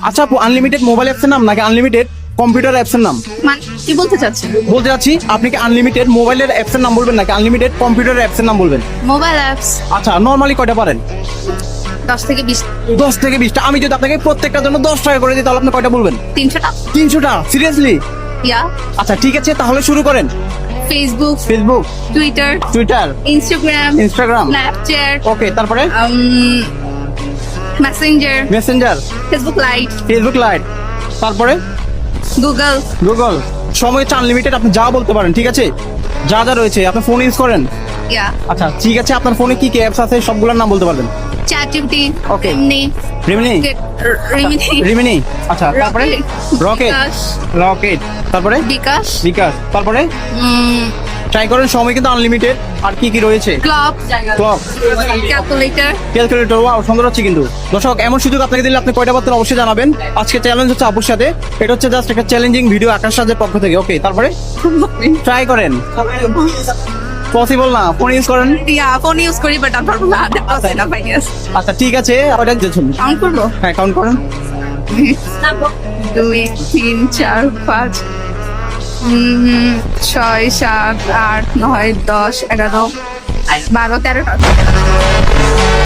আচ্ছা আপু, unlimited mobile অ্যাপসের নাম নাকি আনলিমিটেড কম্পিউটার অ্যাপসের নাম? মানে কি বলতে চাচ্ছেন? বলতে চাচ্ছি আপনি কি আনলিমিটেড মোবাইলের অ্যাপসের নাম বলবেন নাকি আনলিমিটেড কম্পিউটার অ্যাপসের নাম বলবেন? মোবাইল অ্যাপস আচ্ছা, নর্মালি কয়টা পারেন? 10 থেকে 20, 10 থেকে 20টা। আমি যদি আপনাকে প্রত্যেকটার জন্য 10 টাকা করে দিই তাহলে আপনি কয়টা বলবেন? 300টা। 300টা? সিরিয়াসলি? ইয়া, আচ্ছা ঠিক আছে, তাহলে শুরু করেন। Facebook, Facebook, Twitter, Twitter, Instagram, Instagram, Snapchat, okay, তারপরে Messenger, Messenger, Facebook lite, Facebook lite, তারপরে গুগল। গুগল। সময় হচ্ছে আনলিমিটেড, আপনি যা বলতে পারেন, ঠিক আছে? যা যা রয়েছে আপনি ফোন ইউজ করেন? ইয়া, আচ্ছা ঠিক আছে, আপনার ফোনে কি কি অ্যাপস আছে সবগুলোর নাম বলতে পারবেন? ChatGPT, Okay. এমনি, রিমিনি, রিমিনি, রিমিনি, আচ্ছা তারপরে রকেট, বিকাশ, রকেট, তারপরে বিকাশ, বিকাশ, তারপরে ট্রাই করেন, সময় কিন্তু আনলিমিটেড। আর কি কি রয়েছে? Clock, clock, calculator. Calculator. Wow, সুন্দর হচ্ছে কিন্তু। দর্শক, এমন সুযোগ আপনাকে দিলে আপনি কয়টা পারতেন অবশ্যই জানাবেন। আজকে চ্যালেঞ্জ হচ্ছে আপুর সাথে, এটা হচ্ছে জাস্ট একটা চ্যালেঞ্জিং ভিডিও আকাশ রাজের পক্ষ থেকে। ওকে, তারপরে ট্রাই করেন। পসিবল না, ফোন ইউজ করেন? ইয়া, ফোন ইউজ করি বাট আমার না দেওয়া না পাই গেস। আচ্ছা ঠিক আছে, ওটা দেখুন। কাউন্ট করবো? হ্যাঁ, কাউন্ট করেন। 2, 3, 4, 5, 6, 7, 8, 9, 10, 11, 12, 13টা।